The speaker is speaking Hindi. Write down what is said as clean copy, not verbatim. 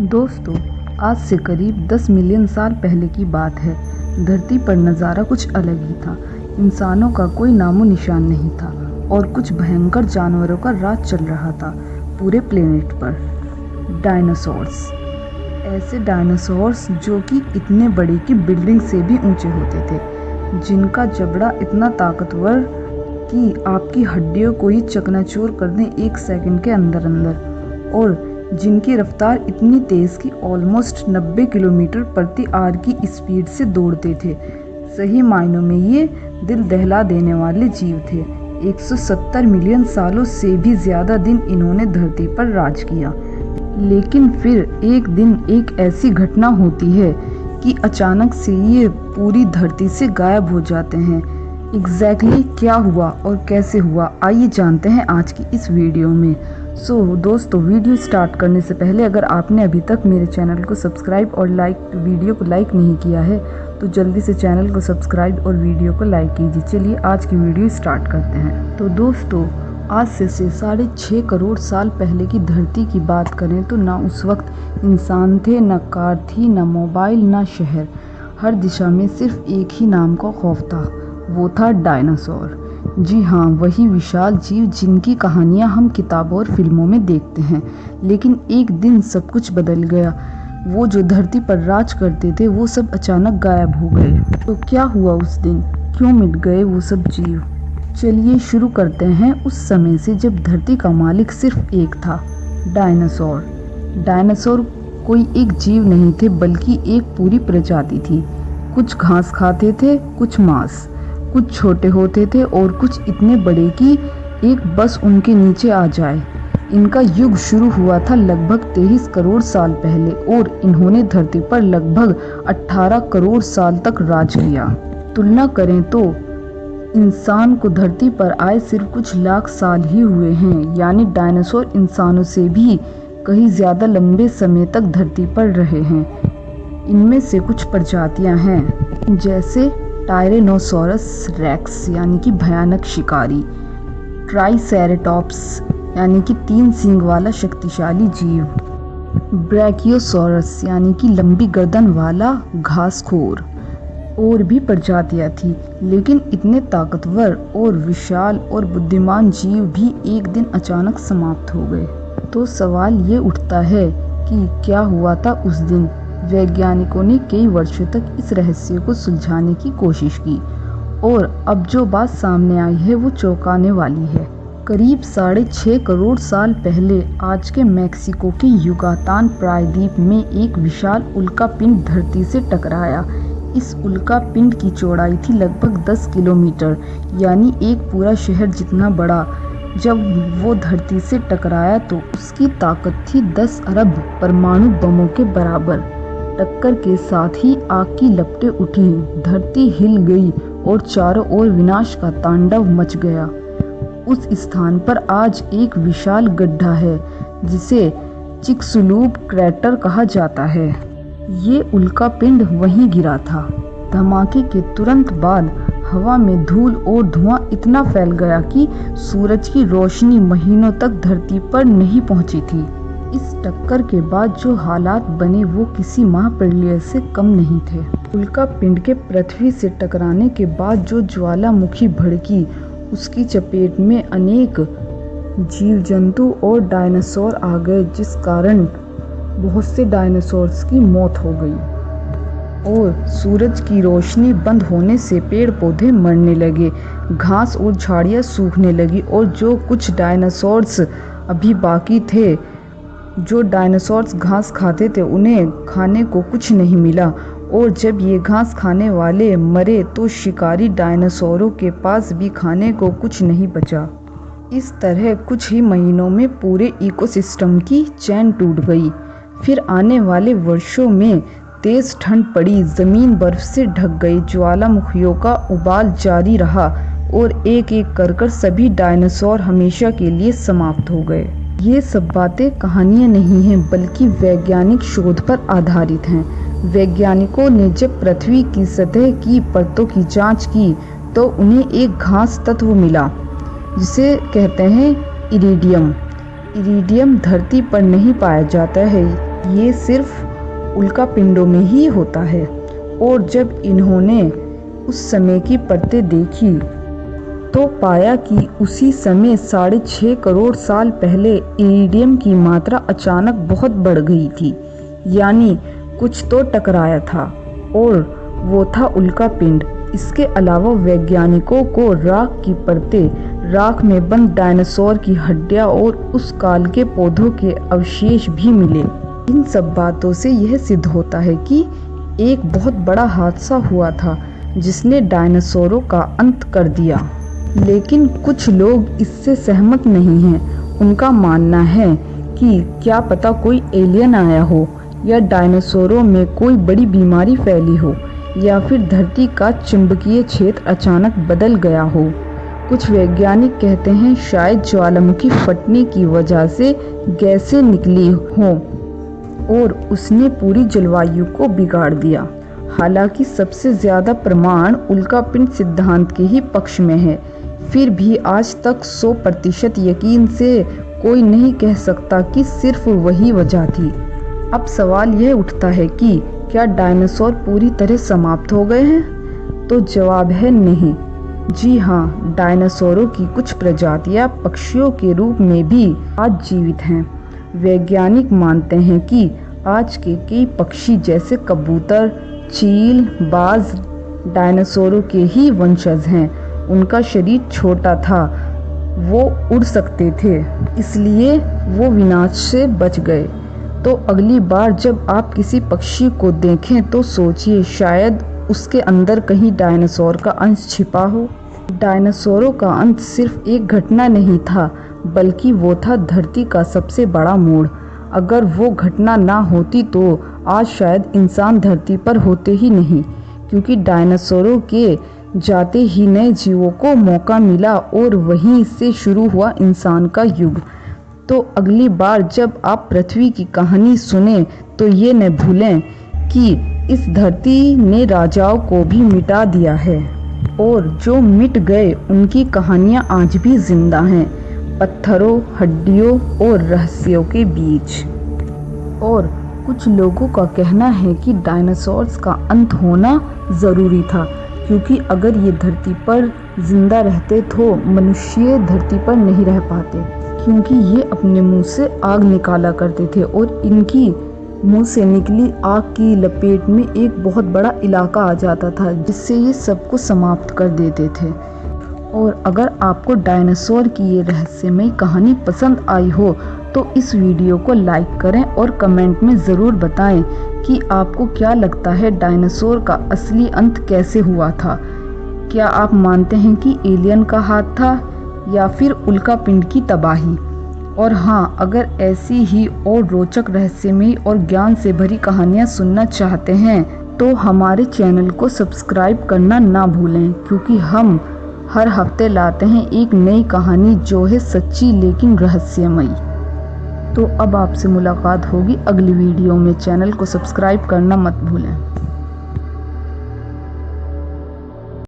दोस्तों, आज से करीब 10 मिलियन साल पहले की बात है। धरती पर नज़ारा कुछ अलग ही था। इंसानों का कोई नामो निशान नहीं था और कुछ भयंकर जानवरों का राज चल रहा था पूरे प्लेनेट पर। डायनासोर्स, ऐसे डायनासोर्स जो कि इतने बड़े कि बिल्डिंग से भी ऊंचे होते थे, जिनका जबड़ा इतना ताकतवर कि आपकी हड्डियों को ही चकनाचूर कर दें 1 सेकंड के अंदर अंदर, और जिनकी रफ्तार इतनी तेज़ कि ऑलमोस्ट 90 किलोमीटर प्रति आवर की स्पीड से दौड़ते थे। सही मायनों में ये दिल दहला देने वाले जीव थे। 170 मिलियन सालों से भी ज़्यादा दिन इन्होंने धरती पर राज किया। लेकिन फिर एक दिन एक ऐसी घटना होती है कि अचानक से ये पूरी धरती से गायब हो जाते हैं। एग्जैक्टली क्या हुआ और कैसे हुआ, आइए जानते हैं आज की इस वीडियो में। दोस्तों, वीडियो स्टार्ट करने से पहले अगर आपने अभी तक मेरे चैनल को सब्सक्राइब और वीडियो को लाइक नहीं किया है तो जल्दी से चैनल को सब्सक्राइब और वीडियो को लाइक कीजिए। चलिए आज की वीडियो स्टार्ट करते हैं। तो दोस्तों, आज से 6.5 करोड़ साल पहले की धरती की बात करें तो ना उस वक्त इंसान थे, ना कार थी, ना मोबाइल, ना शहर। हर दिशा में सिर्फ एक ही नाम का खौफ था, वो था डायनासोर। जी हाँ, वही विशाल जीव जिनकी कहानियाँ हम किताबों और फिल्मों में देखते हैं। लेकिन एक दिन सब कुछ बदल गया। वो जो धरती पर राज करते थे वो सब अचानक गायब हो गए। तो क्या हुआ उस दिन, क्यों मिट गए वो सब जीव? चलिए शुरू करते हैं उस समय से जब धरती का मालिक सिर्फ एक था, डायनासोर। डायनासोर कोई एक जीव नहीं थे बल्कि एक पूरी प्रजाति थी। कुछ घास खाते थे, कुछ मांस, कुछ छोटे होते थे और कुछ इतने बड़े कि एक बस उनके नीचे आ जाए। इनका युग शुरू हुआ था लगभग 23 करोड़ साल पहले और इन्होंने धरती पर लगभग 18 करोड़ साल तक राज किया। तुलना करें तो इंसान को धरती पर आए सिर्फ कुछ लाख साल ही हुए हैं, यानी डायनासोर इंसानों से भी कहीं ज़्यादा लंबे समय तक धरती पर रहे हैं। इनमें से कुछ प्रजातियां हैं जैसे टायरेनोसोरस रेक्स यानी कि भयानक शिकारी, ट्राइसेरेटॉप्स यानी कि 3 सींग वाला शक्तिशाली जीव, ब्रैकियोसोरस यानी कि लंबी गर्दन वाला घासखोर। और भी प्रजातियां थी, लेकिन इतने ताकतवर और विशाल और बुद्धिमान जीव भी एक दिन अचानक समाप्त हो गए। तो सवाल ये उठता है कि क्या हुआ था उस दिन। वैज्ञानिकों ने कई वर्षों तक इस रहस्य को सुलझाने की कोशिश की और अब जो बात सामने आई है वो चौंकाने वाली है। करीब 6.5 करोड़ साल पहले आज के मेक्सिको के युगातान प्रायद्वीप में एक विशाल उल्कापिंड धरती से टकराया। इस उल्कापिंड की चौड़ाई थी लगभग 10 किलोमीटर, यानी एक पूरा शहर जितना बड़ा। जब वो धरती से टकराया तो उसकी ताकत थी 10 अरब परमाणु बमों के बराबर। टक्कर के साथ ही आग की लपटें उठी, धरती हिल गई और चारों ओर विनाश का तांडव मच गया। उस स्थान पर आज एक विशाल गड्ढा है जिसे चिकसुलूप क्रैटर कहा जाता है। ये उल्कापिंड वहीं गिरा था। धमाके के तुरंत बाद हवा में धूल और धुआं इतना फैल गया कि सूरज की रोशनी महीनों तक धरती पर नहीं पहुंची थी। इस टक्कर के बाद जो हालात बने वो किसी महाप्रलय से कम नहीं थे। उल्कापिंड के पृथ्वी से टकराने के बाद जो ज्वालामुखी भड़की, उसकी चपेट में अनेक जीव जंतु और डायनासोर आ गए, जिस कारण बहुत से डायनासोर्स की मौत हो गई और सूरज की रोशनी बंद होने से पेड़ पौधे मरने लगे, घास और झाड़ियाँ सूखने लगी और जो कुछ डायनासोर्स अभी बाकी थे, जो डायनासोर्स घास खाते थे, उन्हें खाने को कुछ नहीं मिला। और जब ये घास खाने वाले मरे तो शिकारी डायनासोरों के पास भी खाने को कुछ नहीं बचा। इस तरह कुछ ही महीनों में पूरे इकोसिस्टम की चैन टूट गई। फिर आने वाले वर्षों में तेज ठंड पड़ी, ज़मीन बर्फ से ढक गई, ज्वालामुखियों का उबाल जारी रहा और एक एक कर सभी डायनासोर हमेशा के लिए समाप्त हो गए। ये सब बातें कहानियाँ नहीं हैं बल्कि वैज्ञानिक शोध पर आधारित हैं। वैज्ञानिकों ने जब पृथ्वी की सतह की परतों की जांच की तो उन्हें एक घास तत्व मिला जिसे कहते हैं इरिडियम। इरिडियम धरती पर नहीं पाया जाता है। ये सिर्फ उल्कापिंडों में ही होता है। और जब इन्होंने उस समय की परतें देखी तो पाया कि उसी समय 6.5 करोड़ साल पहले इरिडियम की मात्रा अचानक बहुत बढ़ गई थी, यानी कुछ तो टकराया था और वो था उल्कापिंड। इसके अलावा वैज्ञानिकों को राख की परतें, राख में बंद डायनासोर की हड्डियां और उस काल के पौधों के अवशेष भी मिले। इन सब बातों से यह सिद्ध होता है कि एक बहुत बड़ा हादसा हुआ था जिसने डायनासोरों का अंत कर दिया। लेकिन कुछ लोग इससे सहमत नहीं हैं। उनका मानना है कि क्या पता कोई एलियन आया हो, या डायनासोरों में कोई बड़ी बीमारी फैली हो, या फिर धरती का चुंबकीय क्षेत्र अचानक बदल गया हो। कुछ वैज्ञानिक कहते हैं शायद ज्वालामुखी फटने की वजह से गैसें निकली हों और उसने पूरी जलवायु को बिगाड़ दिया। हालांकि सबसे ज़्यादा प्रमाण उल्कापिंड सिद्धांत के ही पक्ष में है। फिर भी आज तक 100% यकीन से कोई नहीं कह सकता कि सिर्फ वही वजह थी। अब सवाल यह उठता है कि क्या डायनासोर पूरी तरह समाप्त हो गए हैं? तो जवाब है नहीं। जी हाँ, डायनासोरों की कुछ प्रजातियां पक्षियों के रूप में भी आज जीवित हैं। वैज्ञानिक मानते हैं कि आज के कई पक्षी जैसे कबूतर, चील, बाज डायनासोरों के ही वंशज हैं। उनका शरीर छोटा था, वो उड़ सकते थे, इसलिए वो विनाश से बच गए। तो अगली बार जब आप किसी पक्षी को देखें तो सोचिए शायद उसके अंदर कहीं डायनासोर का अंश छिपा हो। डायनासोरों का अंत सिर्फ एक घटना नहीं था, बल्कि वो था धरती का सबसे बड़ा मोड़। अगर वो घटना ना होती तो आज शायद इंसान धरती पर होते ही नहीं, क्योंकि डायनासोरों के जाते ही नए जीवों को मौका मिला और वहीं से शुरू हुआ इंसान का युग। तो अगली बार जब आप पृथ्वी की कहानी सुने तो ये न भूलें कि इस धरती ने राजाओं को भी मिटा दिया है और जो मिट गए उनकी कहानियाँ आज भी जिंदा हैं, पत्थरों, हड्डियों और रहस्यों के बीच। और कुछ लोगों का कहना है कि डायनासोर्स का अंत होना ज़रूरी था, क्योंकि अगर ये धरती पर जिंदा रहते तो मनुष्य धरती पर नहीं रह पाते, क्योंकि ये अपने मुंह से आग निकाला करते थे और इनकी मुंह से निकली आग की लपेट में एक बहुत बड़ा इलाका आ जाता था जिससे ये सबको समाप्त कर देते थे। और अगर आपको डायनासोर की ये रहस्यमयी कहानी पसंद आई हो तो इस वीडियो को लाइक करें और कमेंट में ज़रूर बताएं कि आपको क्या लगता है डायनासोर का असली अंत कैसे हुआ था। क्या आप मानते हैं कि एलियन का हाथ था या फिर उल्कापिंड की तबाही? और हाँ, अगर ऐसी ही और रोचक रहस्यमयी और ज्ञान से भरी कहानियाँ सुनना चाहते हैं तो हमारे चैनल को सब्सक्राइब करना ना भूलें, क्योंकि हम हर हफ्ते लाते हैं एक नई कहानी जो है सच्ची लेकिन रहस्यमयी। तो अब आपसे मुलाकात होगी अगली वीडियो में। चैनल को सब्सक्राइब करना मत भूलें।